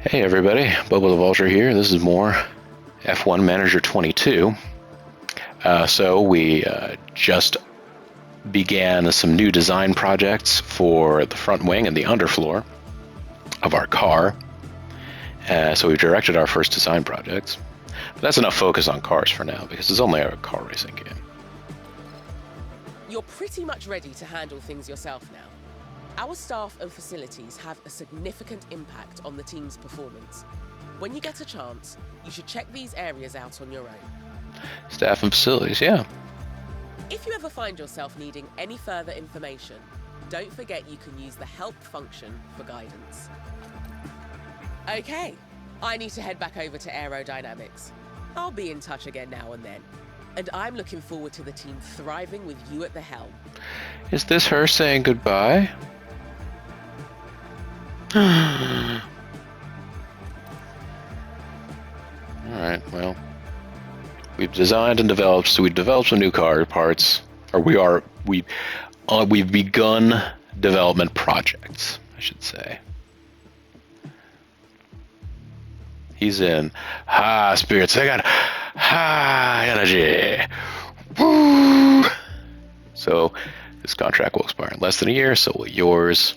Hey everybody, Bobo the Vulture here. This is more F1 Manager 22. So we just began some new design projects for the front wing and the underfloor of our car. So we've directed our first design projects. But that's enough focus on cars for now because it's only a car racing game. You're pretty much ready to handle things yourself now. Our staff and facilities have a significant impact on the team's performance. When you get a chance, you should check these areas out on your own. Staff and facilities, yeah. If you ever find yourself needing any further information, don't forget you can use the help function for guidance. Okay, I need to head back over to aerodynamics. I'll be in touch again now and then. And I'm looking forward to the team thriving with you at the helm. Is this her saying goodbye? Alright, well, we've designed and developed, so we've developed some new car parts, or we've begun development projects, I should say. He's in high spirits. I got high energy. Woo! So this contract will expire in less than a year, so will yours.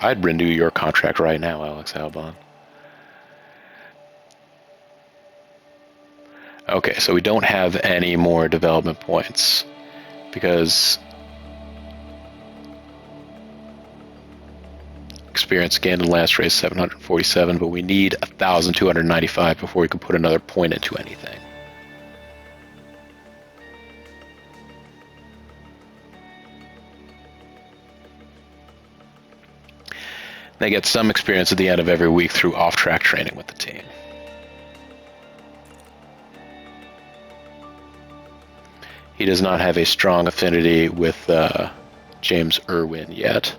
I'd renew your contract right now, Alex Albon. Okay, so we don't have any more development points because experience gained in the last race 747, but we need 1,295 before we can put another point into anything. They get some experience at the end of every week through off-track training with the team. He does not have a strong affinity with James Irwin yet.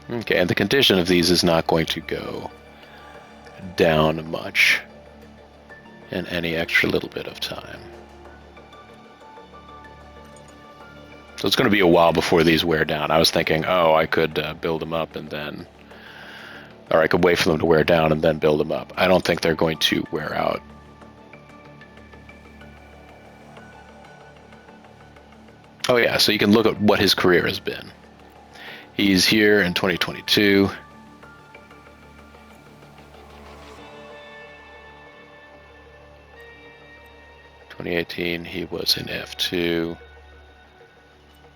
Okay, and the condition of these is not going to go down much in any extra little bit of time. So it's going to be a while before these wear down. I was thinking, oh, I could build them up and then... Or I could wait for them to wear down and then build them up. I don't think they're going to wear out. Oh yeah, so you can look at what his career has been. He's here in 2022. (2018) he was in F2.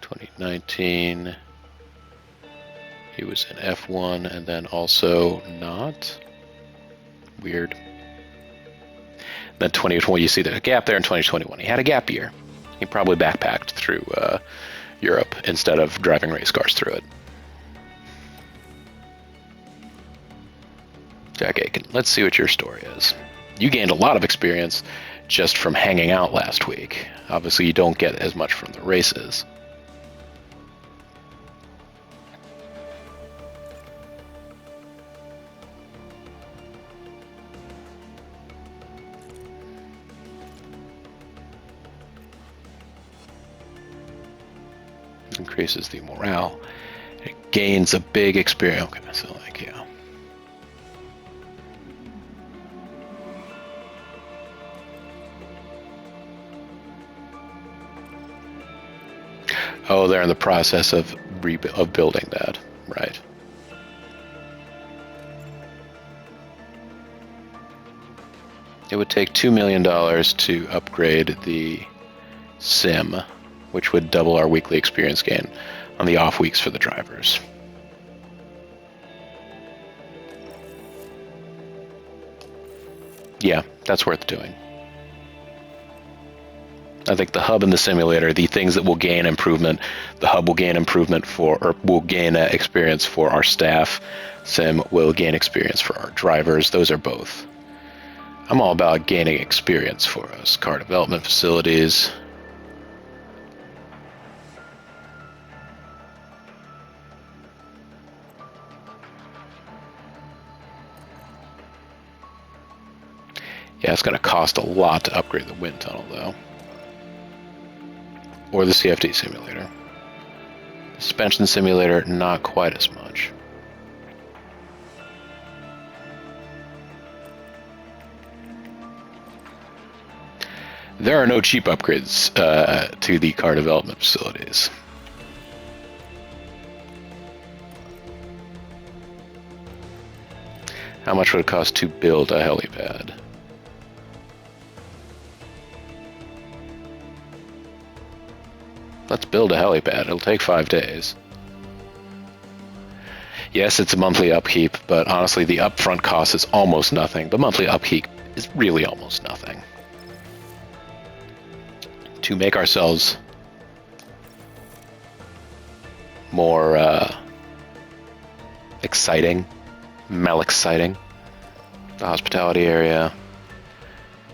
2019 he was in F1 and then also not. Weird. Then 2020, you see the gap there in 2021. He had a gap year. He probably backpacked through Europe instead of driving race cars through it. Jack Aiken, let's see what your story is. You gained a lot of experience just from hanging out last week. Obviously, you don't get as much from the races. Increases the morale. It gains a big experience. Okay, so like, yeah. Oh, they're in the process of building that, right? It would take $2 million to upgrade the sim, which would double our weekly experience gain on the off weeks for the drivers. Yeah, that's worth doing. I think the hub and the simulator, the things that will gain improvement, the hub will gain improvement or will gain experience for our staff. Sim will gain experience for our drivers. Those are both. I'm all about gaining experience for us. Car development facilities. Yeah, it's going to cost a lot to upgrade the wind tunnel, though. Or the CFD simulator. Suspension simulator, not quite as much. There are no cheap upgrades to the car development facilities. How much would it cost to build a helipad? Let's build a helipad. It'll take 5 days. Yes, it's a monthly upkeep, but honestly, the upfront cost is almost nothing. The monthly upkeep is really almost nothing. To make ourselves more exciting, exciting, the hospitality area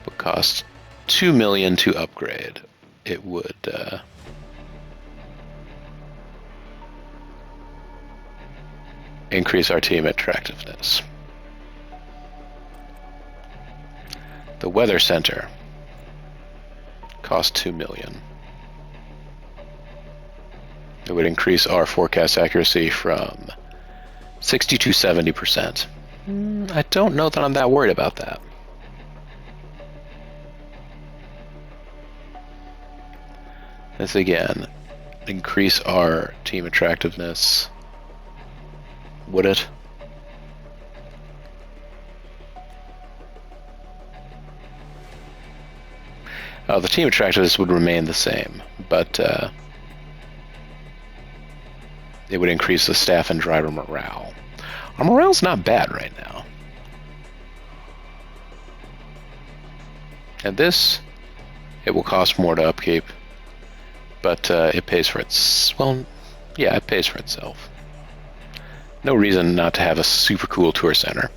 would cost $2 million to upgrade. It would increase our team attractiveness. The weather center cost $2 million. It would increase our forecast accuracy from 60 to 70%. I don't know that I'm that worried about that. This again, increase our team attractiveness. Would it? The team attractiveness would remain the same, but it would increase the staff and driver morale. Our morale's not bad right now. And this, it will cost more to upkeep, but it pays for its, well, yeah, it pays for itself. No reason not to have a super cool tour center.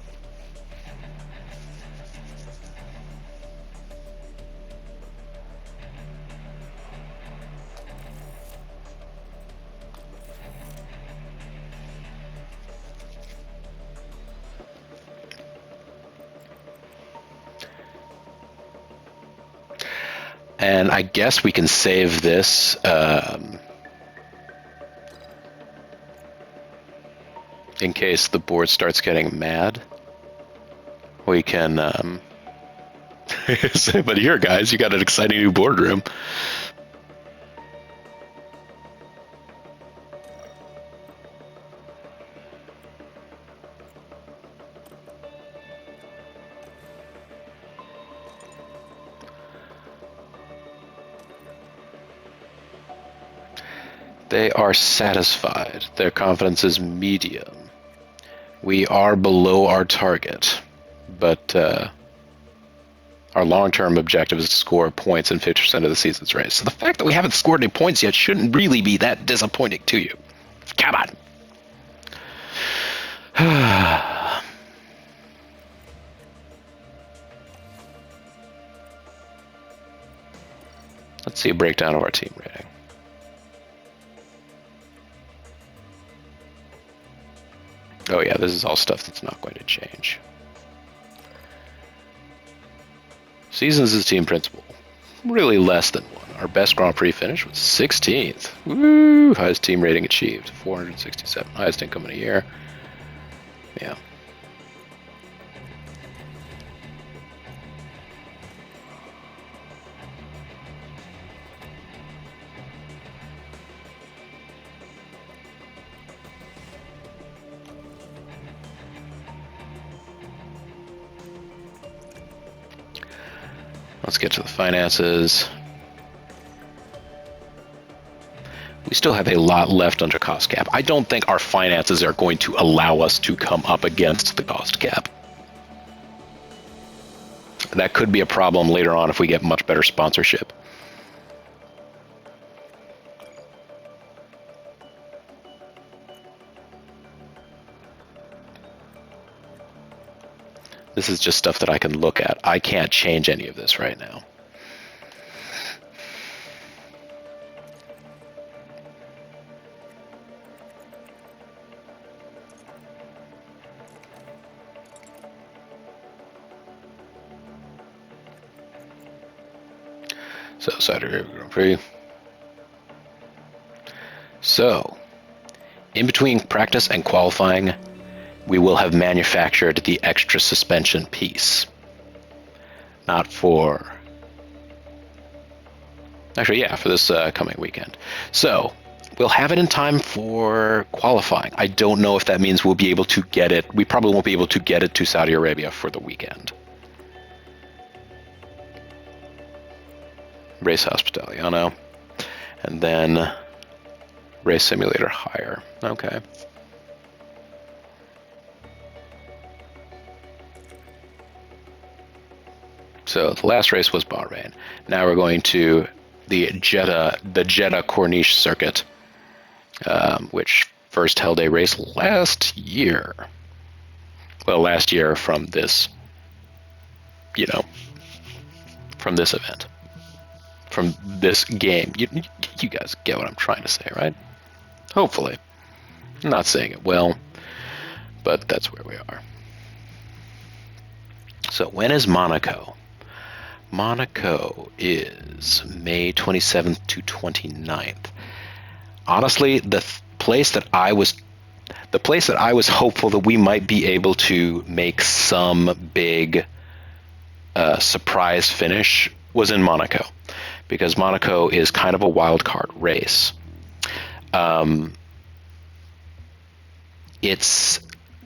And I guess we can save this in case the board starts getting mad. We can say, but here, guys, you got an exciting new boardroom. They are satisfied. Their confidence is medium. We are below our target, but our long-term objective is to score points in 50% of the season's race. So the fact that we haven't scored any points yet shouldn't really be that disappointing to you. Come on. Let's see a breakdown of our team rating. Oh yeah, this is all stuff that's not going to change. Seasons as team principal, really less than 1. Our best Grand Prix finish was 16th. Woo! Highest team rating achieved, 467. Highest income in a year. Yeah. Let's get to the finances. We still have a lot left under cost cap. I don't think our finances are going to allow us to come up against the cost cap. That could be a problem later on if we get much better sponsorship. This is just stuff that I can look at. I can't change any of this right now. So, Saudi Arabia Grand Prix. So, in between practice and qualifying, we will have manufactured the extra suspension piece. Not for... Actually, yeah, for this coming weekend. So, we'll have it in time for qualifying. I don't know if that means we'll be able to get it. We probably won't be able to get it to Saudi Arabia for the weekend. Race Hospitaliano. And then Race Simulator Hire. Okay. So the last race was Bahrain. Now we're going to the Jeddah Corniche circuit, which first held a race last year. Well, last year from this, from this event, from this game. You guys get what I'm trying to say, right? Hopefully. I'm not saying it well, but that's where we are. So when is Monaco? Monaco is May 27th to 29th. Honestly, the place that I was hopeful that we might be able to make some big surprise finish was in Monaco, because Monaco is kind of a wild card race. It's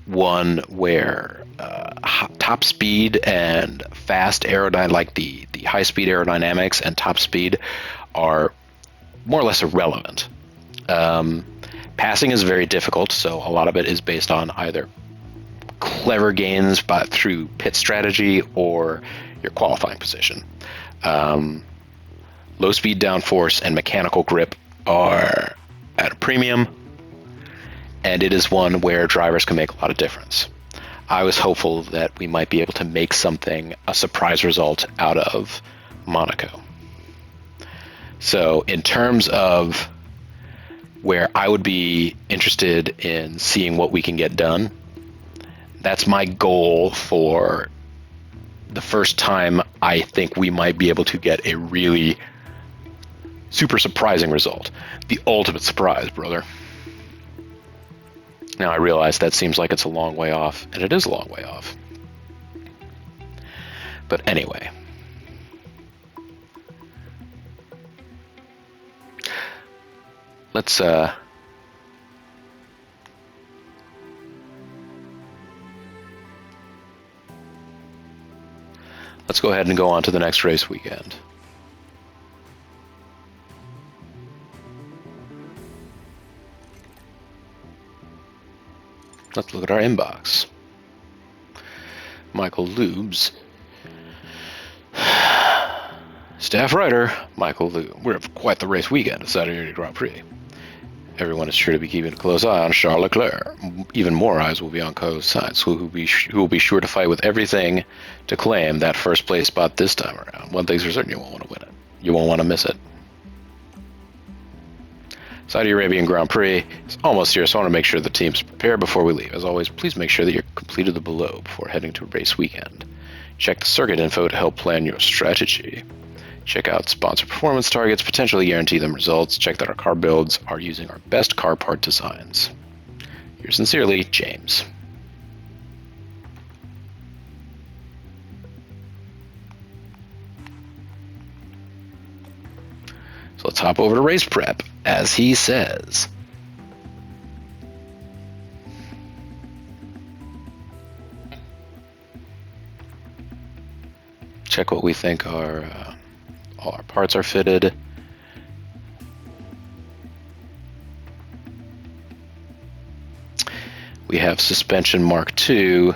one where top speed and fast aerodynamics, like the high speed aerodynamics and top speed, are more or less irrelevant. Passing is very difficult, so a lot of it is based on either clever gains through pit strategy or your qualifying position. Low speed downforce and mechanical grip are at a premium, and it is one where drivers can make a lot of difference. I was hopeful that we might be able to make a surprise result out of Monaco. So in terms of where I would be interested in seeing what we can get done, that's my goal for the first time. I think we might be able to get a really super surprising result. The ultimate surprise, brother. Now I realize that seems like it's a long way off, and it is a long way off. But anyway. Let's go ahead and go on to the next race weekend. Let's look at our inbox. Michael Lubes. Staff writer, Michael Lubes. We're at quite the race weekend at Saudi Grand Prix. Everyone is sure to be keeping a close eye on Charles Leclerc. Even more eyes will be on Carlos Sainz, who will be sure to fight with everything to claim that first place spot this time around. One thing's for certain, you won't want to win it. You won't want to miss it. Saudi Arabian Grand Prix is almost here, so I want to make sure the team's prepared before we leave. As always, please make sure that you're completed the below before heading to race weekend. Check the circuit info to help plan your strategy. Check out sponsor performance targets, potentially guarantee them results. Check that our car builds are using our best car part designs. Yours sincerely, James. So let's hop over to race prep, as he says. Check what we think all our parts are fitted. We have suspension Mark II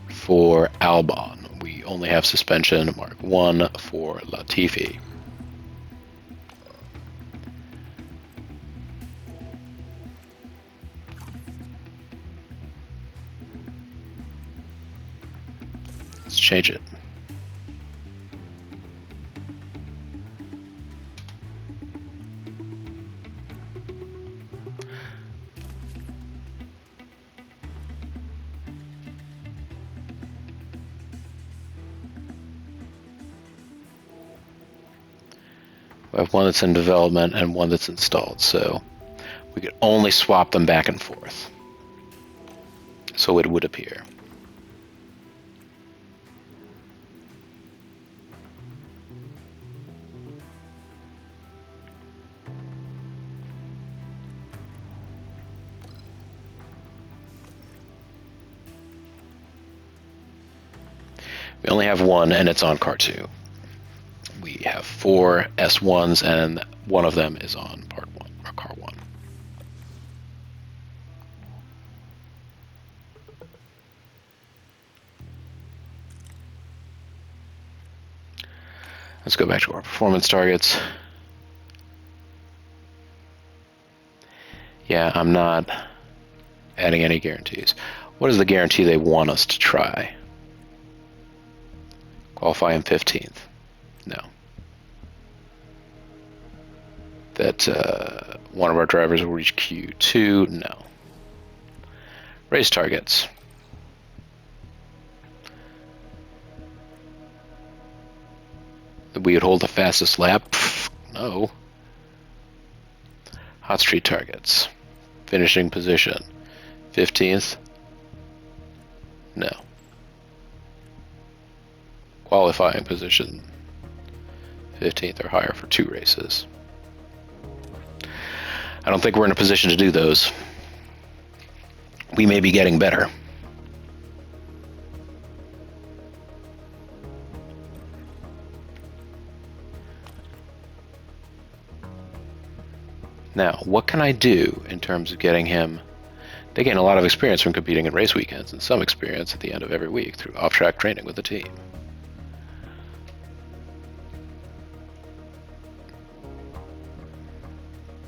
for Albon. We only have suspension Mark I for Latifi. Let's change it. We have one that's in development and one that's installed. So We could only swap them back and forth. So it would appear. We only have one, and it's on car 2. We have 4 S1s, and one of them is on part 1, or car 1. Let's go back to our performance targets. Yeah, I'm not adding any guarantees. What is the guarantee they want us to try? Qualify in 15th. No. That one of our drivers will reach Q2. No. Race targets. That we would hold the fastest lap. Pfft, no. Hot street targets. Finishing position. 15th. No. Qualifying position. 15th or higher for 2 races. I don't think we're in a position to do those. We may be getting better. Now, what can I do in terms of getting him? They gain a lot of experience from competing in race weekends and some experience at the end of every week through off-track training with the team.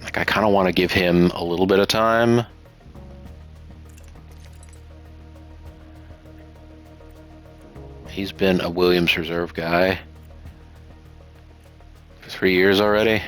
Like, I kind of want to give him a little bit of time. He's been a Williams reserve guy for 3 years already.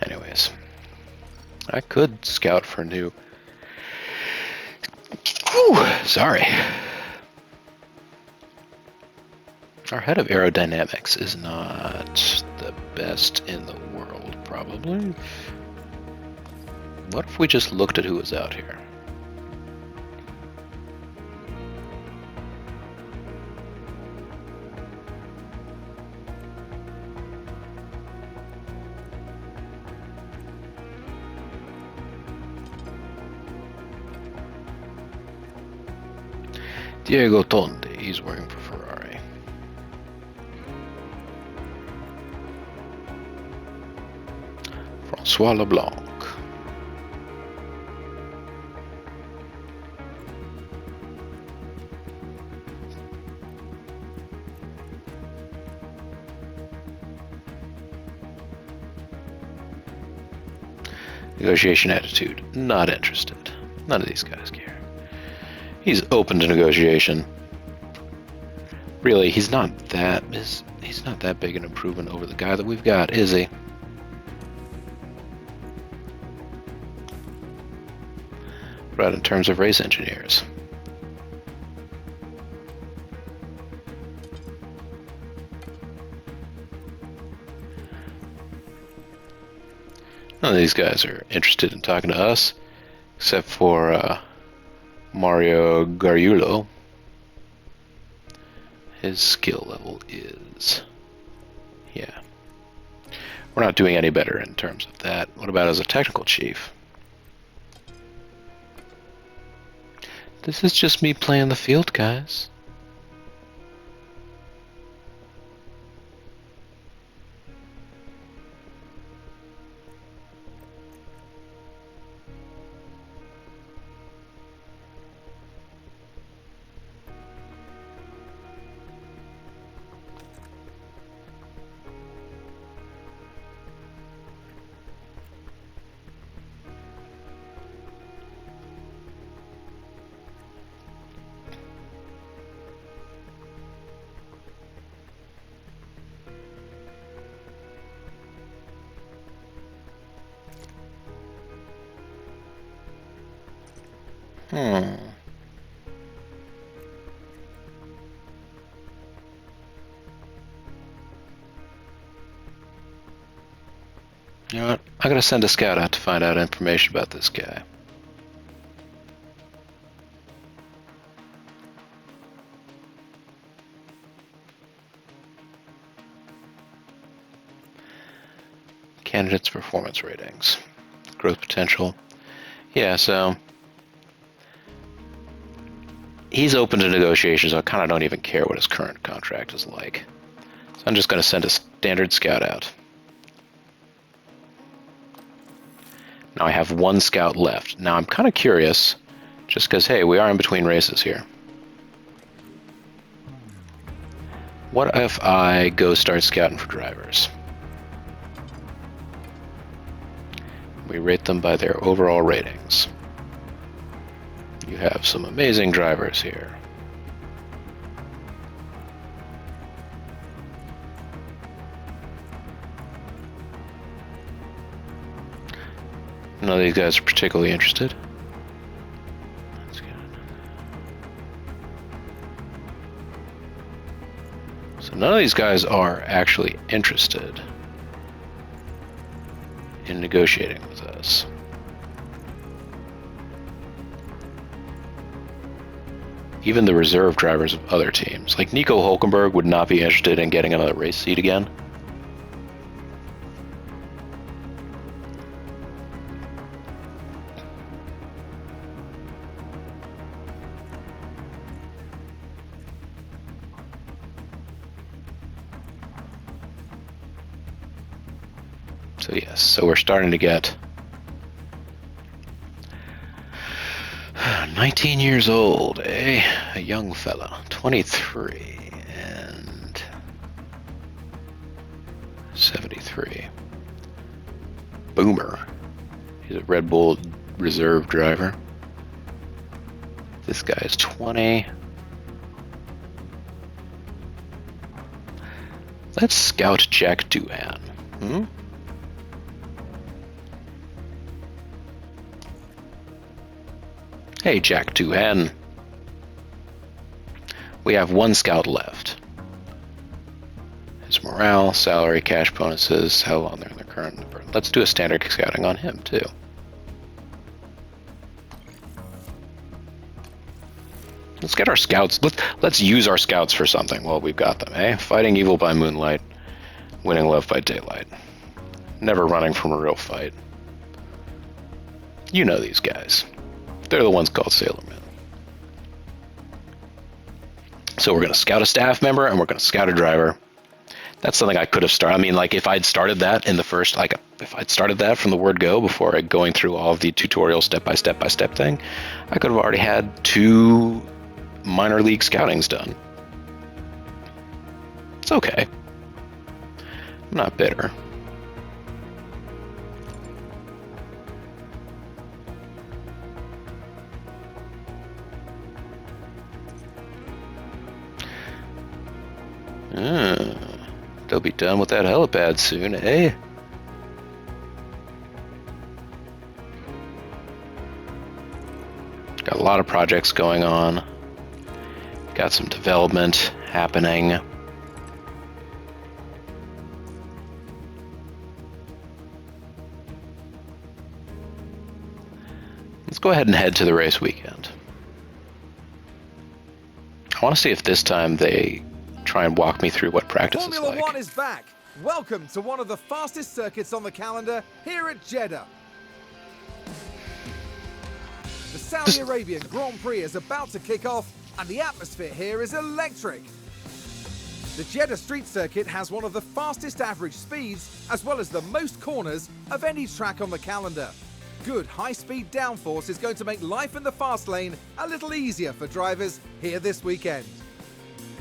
Anyways, I could scout for new. Whew, sorry. Our head of aerodynamics is not the best in the world, probably. What if we just looked at who was out here? Diego Tonde, he's working for Ferrari. Francois Leblanc. Negotiation attitude, not interested. None of these guys care. He's open to negotiation. Really, he's not that big an improvement over the guy that we've got, is he? What about in terms of race engineers? None of these guys are interested in talking to us, except for Mario Gariulo. His skill level is... yeah. We're not doing any better in terms of that. What about as a technical chief? This is just me playing the field, guys. Hmm. You know what? I gotta send a scout out to find out information about this guy. Candidates' performance ratings. Growth potential. Yeah, so he's open to negotiations. I kind of don't even care what his current contract is like. So I'm just going to send a standard scout out. Now I have one scout left. Now I'm kind of curious, just because, hey, we are in between races here. What if I go start scouting for drivers? We rate them by their overall ratings. You have some amazing drivers here. None of these guys are particularly interested. That's good. So none of these guys are actually interested in negotiating with us. Even the reserve drivers of other teams, like Nico Hulkenberg, would not be interested in getting another race seat again. So yes, so we're starting to get 19 years old, eh? A young fella. 23 and 73. Boomer. He's a Red Bull reserve driver. This guy is 20. Let's scout Jack Doohan. Hmm? Hey, Jack Doohan. We have one scout left. His morale, salary, cash bonuses, how long they're in their current. Let's do a standard scouting on him, too. Let's get our scouts. Let's use our scouts for something while we've got them, eh? Fighting evil by moonlight, winning love by daylight. Never running from a real fight. You know these guys. They're the ones called Sailormen. So we're going to scout a staff member and we're going to scout a driver. That's something I could have started. I mean, like if I'd started that in the first, like if I'd started that from the word go before going through all of the tutorial step-by-step thing, I could have already had 2 minor league scoutings done. It's okay. I'm not bitter. They'll be done with that helipad soon, eh? Got a lot of projects going on. Got some development happening. Let's go ahead and head to the race weekend. I want to see if this time they try and walk me through what practice is like. Formula One is back. Welcome to one of the fastest circuits on the calendar here at Jeddah. The Saudi Arabian Grand Prix is about to kick off and the atmosphere here is electric. The Jeddah Street Circuit has one of the fastest average speeds as well as the most corners of any track on the calendar. Good high-speed downforce is going to make life in the fast lane a little easier for drivers here this weekend.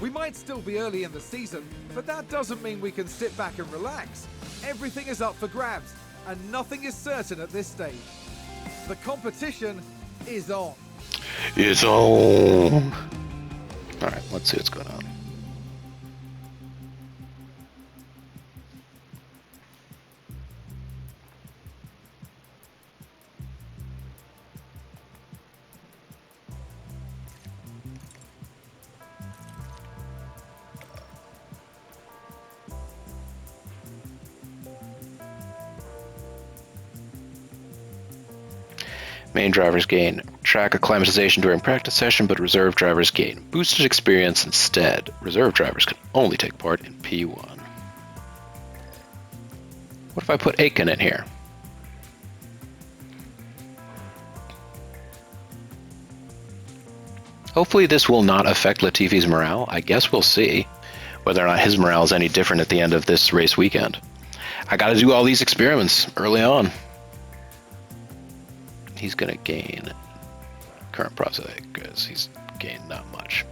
We might still be early in the season, but that doesn't mean we can sit back and relax. Everything is up for grabs, and nothing is certain at this stage. The competition is on. It's on. All right, let's see what's going on. Main drivers gain track acclimatization during practice session, but reserve drivers gain boosted experience instead. Reserve drivers can only take part in P1. What if I put Aiken in here? Hopefully this will not affect Latifi's morale. I guess we'll see whether or not his morale is any different at the end of this race weekend. I gotta do all these experiments early on. He's gonna gain current prosthetic because he's gained not much.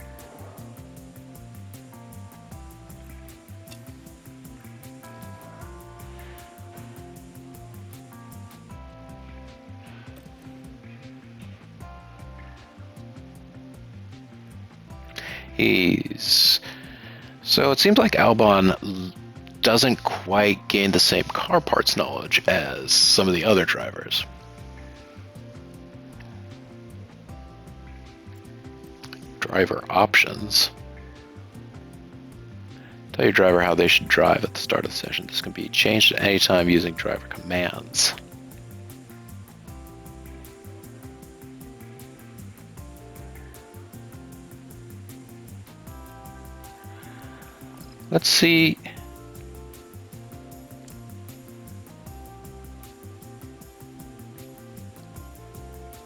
So it seems like Albon doesn't quite gain the same car parts knowledge as some of the other drivers. Driver options. Tell your driver how they should drive at the start of the session. This can be changed at any time using driver commands. Let's see.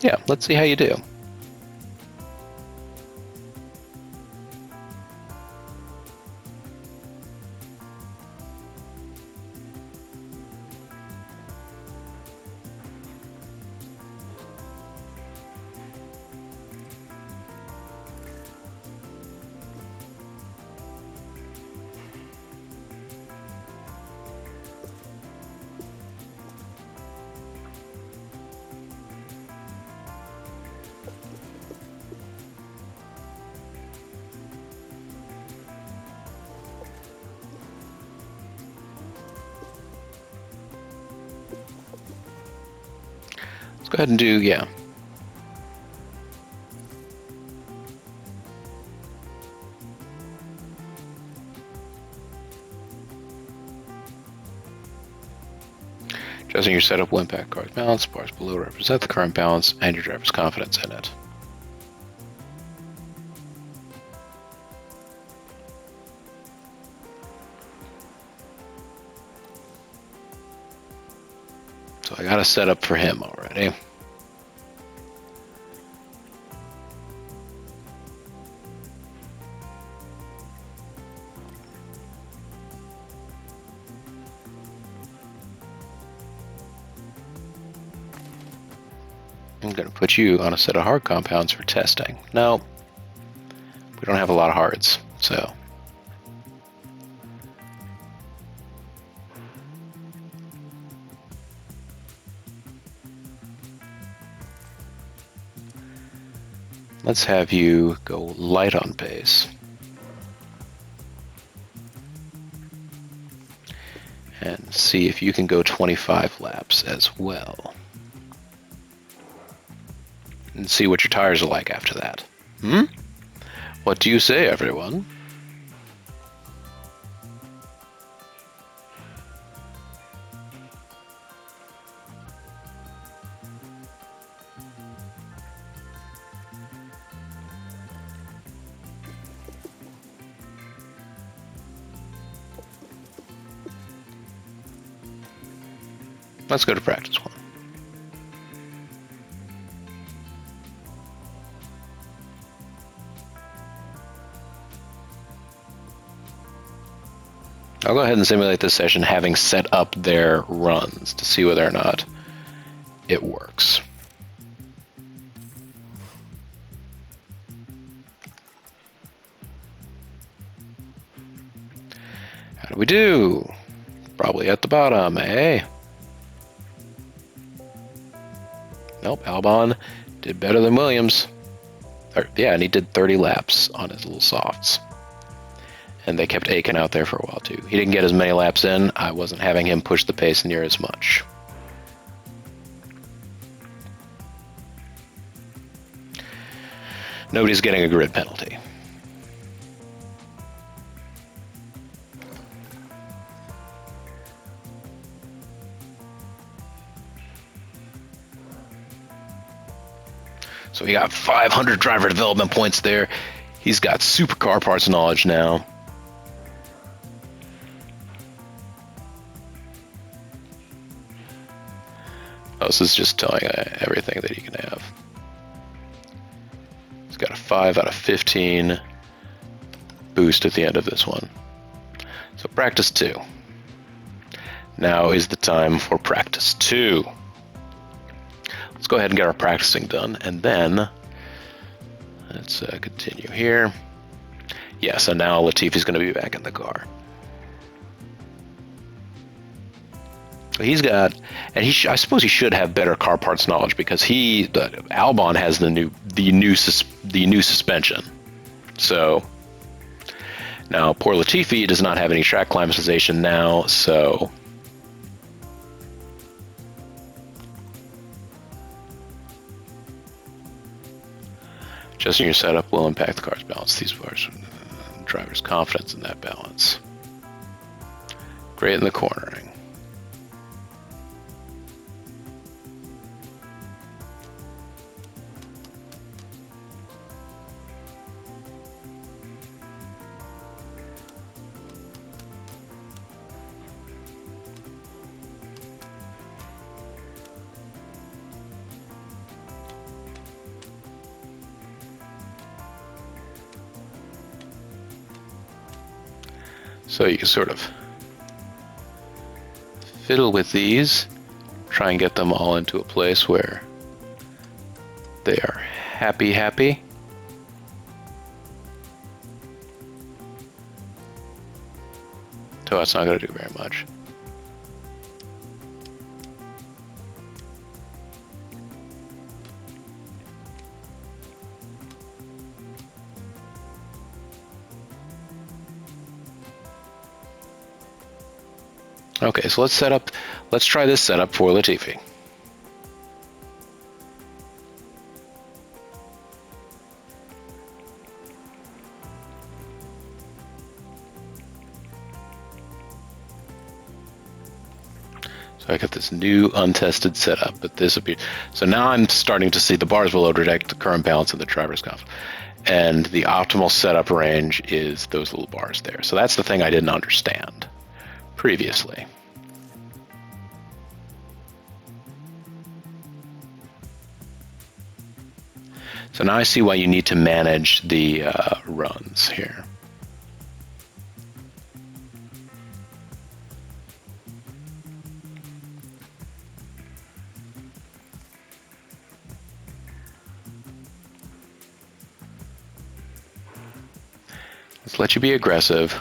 Yeah, let's see how you do. Let's go ahead and do, yeah. Adjusting your setup will impact car's balance. Bars below represent the current balance and your driver's confidence in it. So I got a setup for him already. I'm going to put you on a set of hard compounds for testing. No, we don't have a lot of hards, so. Let's have you go light on pace. And see if you can go 25 laps as well. And see what your tires are like after that. What do you say, everyone? Let's go to practice one. I'll go ahead and simulate this session having set up their runs to see whether or not it works. How do we do? Probably at the bottom, eh? Nope, Albon did better than Williams. Yeah, and he did 30 laps on his little softs. And they kept Aiken out there for a while too. He didn't get as many laps in. I wasn't having him push the pace near as much. Nobody's getting a grid penalty. So we got 500 driver development points there. He's got supercar parts knowledge now. Oh, this is just telling everything that he can have. He's got a 5 out of 15 boost at the end of this one. So practice 2. Now is the time for practice 2. Let's go ahead and get our practicing done, and then let's continue here. Yeah, so now Latifi's going to be back in the car. He's got, and I suppose he should have better car parts knowledge because Albon has the new suspension. So now poor Latifi does not have any track climatization now, so adjusting your setup will impact the car's balance. These bars, driver's confidence in that balance. Great in the cornering. So you can sort of fiddle with these, try and get them all into a place where they are happy. So that's not going to do very much. Okay, so let's try this setup for Latifi. So I got this new untested setup, but this will be, so now I'm starting to see the bars will detect the current balance of the driver's confidence. And the optimal setup range is those little bars there. So that's the thing I didn't understand previously. So now I see why you need to manage the runs here. Let's let you be aggressive.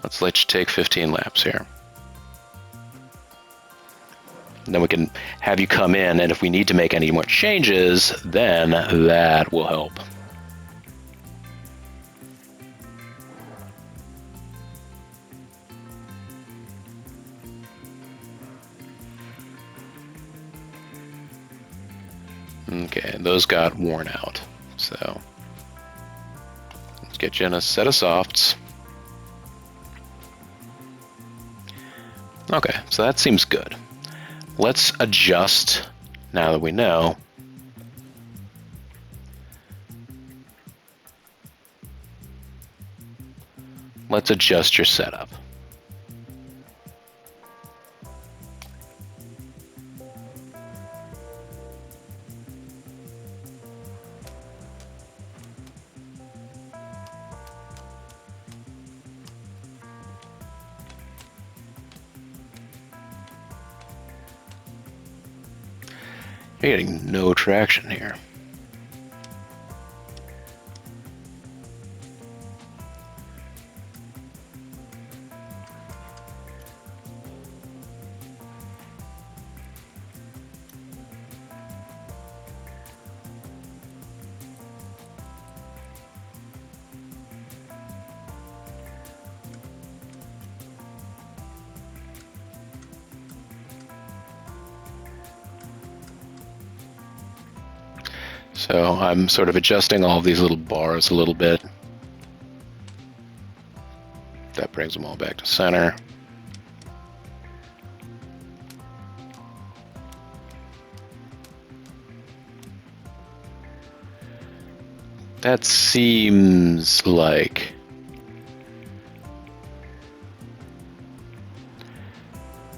Let's let you take 15 laps here. And then we can have you come in, and if we need to make any more changes, then that will help. Okay, and those got worn out. So let's get you in a set of softs. Okay, so that seems good. Let's adjust, now that we know. Let's adjust your setup. You're getting no traction here. So I'm sort of adjusting all of these little bars a little bit. That brings them all back to center. That seems like...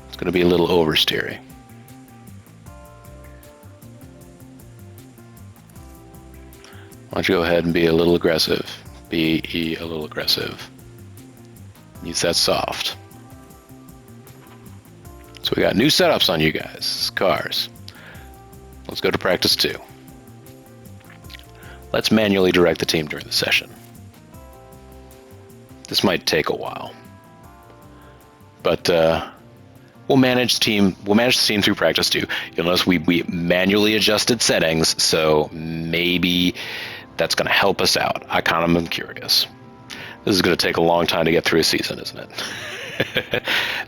it's going to be a little oversteery. Why don't you go ahead and be a little aggressive? Be a little aggressive. Use that soft. So we got new setups on you guys' cars. Let's go to practice 2. Let's manually direct the team during the session. This might take a while, but we'll manage the team through practice 2. You'll notice we manually adjusted settings, so maybe that's going to help us out. I kind of am curious. This is going to take a long time to get through a season, isn't it?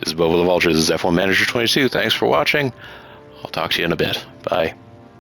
This is Bobo the Vulture. This is F1 Manager 22. Thanks for watching. I'll talk to you in a bit. Bye.